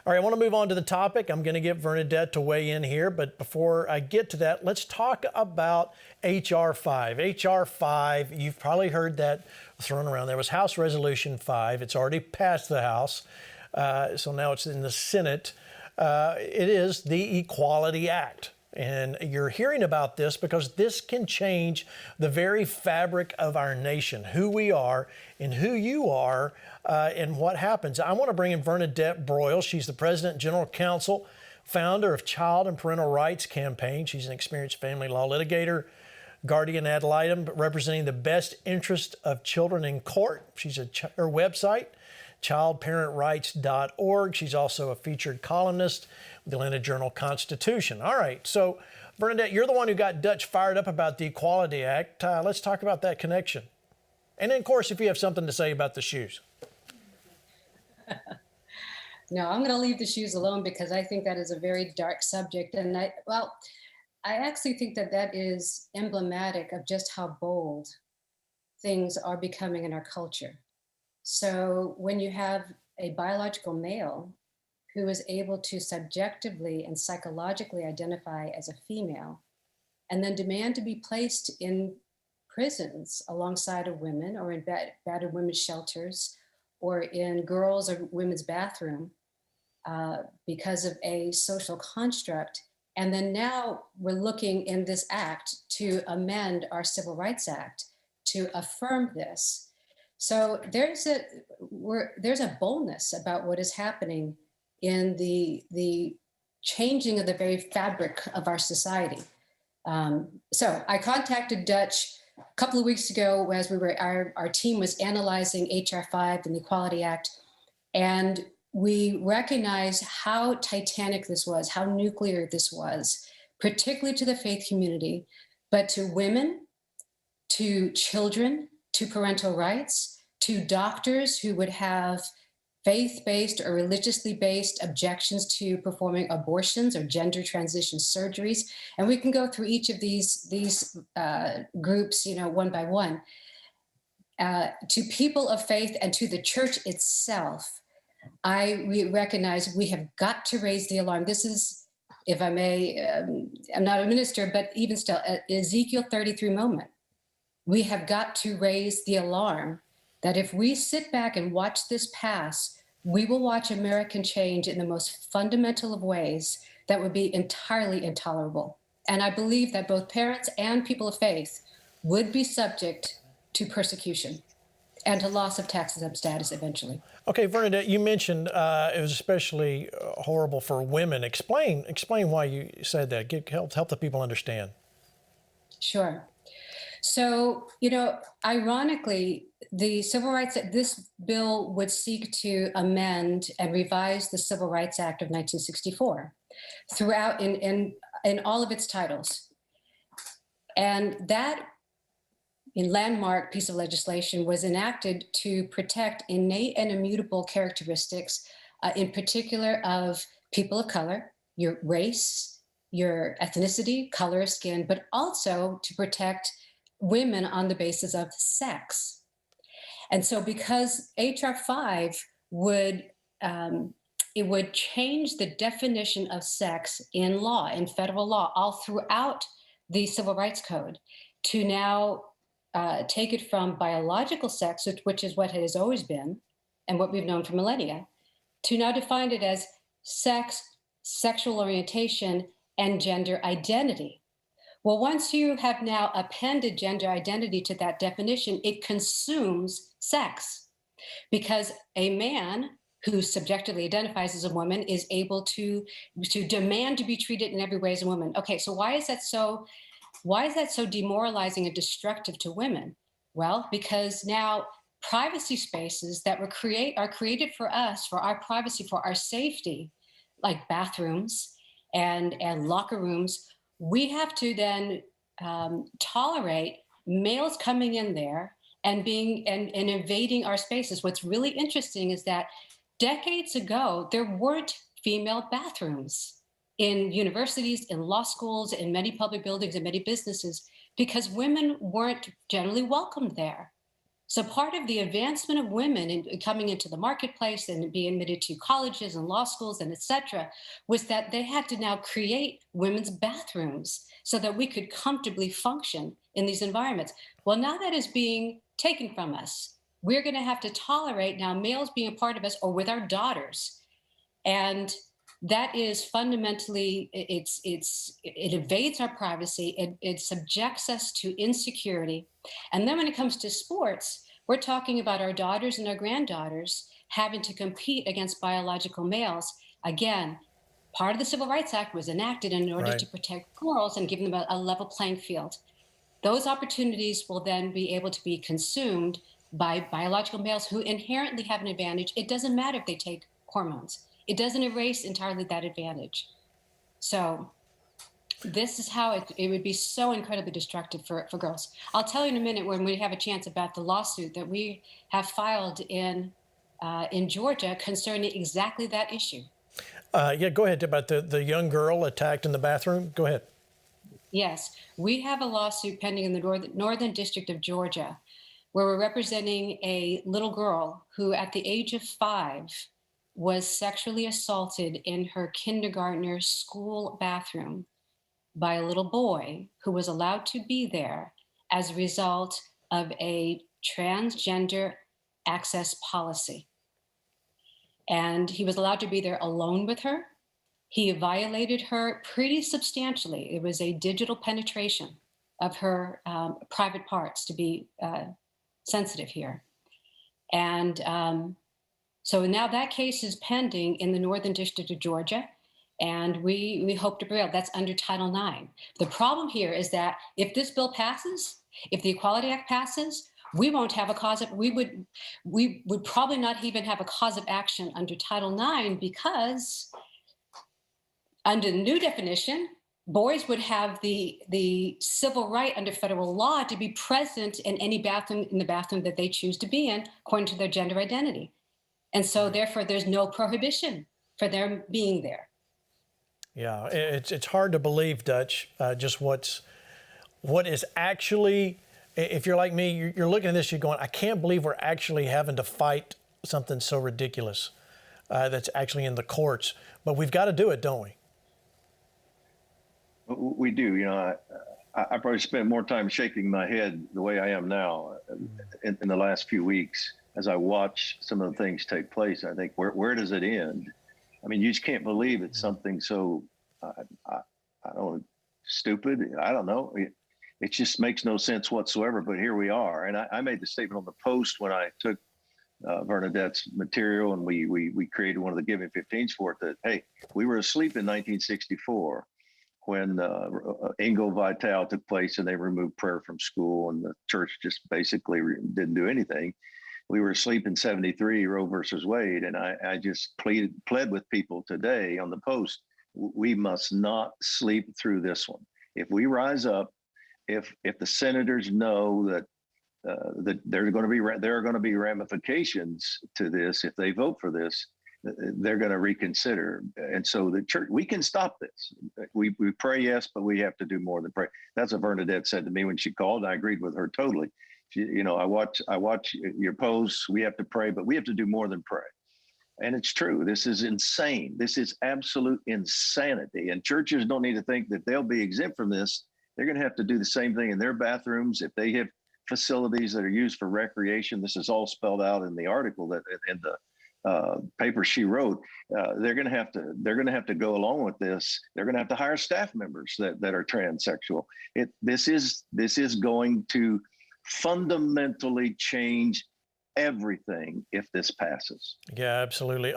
All right, I want to move on to the topic. I'm going to get Vernadette to weigh in here, but before I get to that, let's talk about HR-5. HR-5, you've probably heard that thrown around. There was House Resolution 5. It's already passed the House, so now it's in the Senate. It is the Equality Act. And you're hearing about this because this can change the very fabric of our nation, who we are and who you are, and what happens. I want to bring in Vernadette Broyles. She's the president and general counsel, founder of Child and Parental Rights Campaign. She's an experienced family law litigator, guardian ad litem, representing the best interest of children in court. Her website, childparentrights.org. She's also a featured columnist with the Atlanta Journal-Constitution. All right, so Vernadette, you're the one who got Dutch fired up about the Equality Act. Let's talk about that connection. And then, of course, if you have something to say about the shoes. No, I'm going to leave the shoes alone because I think that is a very dark subject. And I actually think that that is emblematic of just how bold things are becoming in our culture. So when you have a biological male who is able to subjectively and psychologically identify as a female and then demand to be placed in prisons alongside of women or in battered women's shelters or in girls' or women's bathroom because of a social construct. And then now we're looking in this act to amend our Civil Rights Act to affirm this. So there's a boldness about what is happening in the changing of the very fabric of our society. So I contacted Dutch a couple of weeks ago as our team was analyzing HR-5 and the Equality Act, and we recognized how titanic this was, how nuclear this was, particularly to the faith community, but to women, to children, to parental rights, to doctors who would have faith-based or religiously based objections to performing abortions or gender transition surgeries. And we can go through each of these groups, one by one. To people of faith and to the church itself, we recognize we have got to raise the alarm. This is, if I may, I'm not a minister, but even still, Ezekiel 33 moment. We have got to raise the alarm that if we sit back and watch this pass, we will watch American change in the most fundamental of ways that would be entirely intolerable. And I believe that both parents and people of faith would be subject to persecution and to loss of tax exempt status eventually. Okay, Vernadette, you mentioned it was especially horrible for women. Explain why you said that. Help the people understand. Sure. So, ironically, the civil rights, this bill would seek to amend and revise the Civil Rights Act of 1964 throughout in all of its titles. And that landmark piece of legislation was enacted to protect innate and immutable characteristics, in particular of people of color, your race, your ethnicity, color of skin, but also to protect women on the basis of sex. And so because HR-5 would change the definition of sex in law, in federal law, all throughout the Civil Rights Code, to now take it from biological sex, which is what it has always been, and what we've known for millennia, to now define it as sex, sexual orientation, and gender identity. Well, once you have now appended gender identity to that definition, it consumes sex, because a man who subjectively identifies as a woman is able to demand to be treated in every way as a woman. Okay, so why is that so demoralizing and destructive to women? Well, because now privacy spaces that are created for us, for our privacy, for our safety, like bathrooms and locker rooms, we have to then tolerate males coming in there and invading our spaces. What's really interesting is that decades ago, there weren't female bathrooms in universities, in law schools, in many public buildings, and many businesses, because women weren't generally welcomed there. So part of the advancement of women in coming into the marketplace and being admitted to colleges and law schools and et cetera was that they had to now create women's bathrooms so that we could comfortably function in these environments. Well, now that is being taken from us. We're going to have to tolerate now males being a part of us or with our daughters. And that is fundamentally it evades our privacy, it subjects us to insecurity. And then when it comes to sports, we're talking about our daughters and our granddaughters having to compete against biological males. Again, part of the Civil Rights Act was enacted in order Right. to protect girls and give them a level playing field. Those opportunities will then be able to be consumed by biological males who inherently have an advantage. It doesn't matter if they take hormones. It doesn't erase entirely that advantage. So this is how it would be so incredibly destructive for girls. I'll tell you in a minute when we have a chance about the lawsuit that we have filed in Georgia concerning exactly that issue. Yeah, go ahead about the young girl attacked in the bathroom. Go ahead. Yes, we have a lawsuit pending in the Northern District of Georgia where we're representing a little girl who at the age of 5 was sexually assaulted in her kindergartner's school bathroom by a little boy who was allowed to be there as a result of a transgender access policy. And he was allowed to be there alone with her. He violated her pretty substantially. It was a digital penetration of her private parts, to be sensitive here. And so now that case is pending in the Northern District of Georgia, and we hope to prevail. That's under Title IX. The problem here is that if this bill passes, if the Equality Act passes, we won't have a cause of, we would probably not even have a cause of action under Title IX because under the new definition, boys would have the civil right under federal law to be present in any bathroom, in the bathroom that they choose to be in, according to their gender identity. And so therefore there's no prohibition for them being there. Yeah, it's hard to believe, Dutch, just what is actually, if you're like me, you're looking at this, you're going, I can't believe we're actually having to fight something so ridiculous that's actually in the courts. But we've got to do it, don't we? We do. You know, I probably spent more time shaking my head the way I am now in the last few weeks as I watch some of the things take place. I think, where does it end? I mean, you just can't believe it's something so, I don't, stupid. I don't know. It just makes no sense whatsoever. But here we are. And I made the statement on the Post when I took Vernadette's material and we created one of the Giving 15s for it that, hey, we were asleep in 1964 when Ingo Vital took place and they removed prayer from school and the church just basically didn't do anything. We were asleep in 73, Roe versus Wade. And I just pled with people today on the Post, we must not sleep through this one. If we rise up, if the senators know that that there are going to be ramifications to this if they vote for this, they're going to reconsider. And so the church, we can stop this. We pray, yes, but we have to do more than pray. That's what Vernadette said to me when she called. I agreed with her totally. You know, I watch your posts. We have to pray, but we have to do more than pray. And it's true. This is insane. This is absolute insanity. And churches don't need to think that they'll be exempt from this. They're going to have to do the same thing in their bathrooms. If they have facilities that are used for recreation, this is all spelled out in the article that in the paper she wrote. They're going to have to go along with this. They're going to have to hire staff members that are transsexual. This is going to fundamentally change everything if this passes. Yeah, absolutely.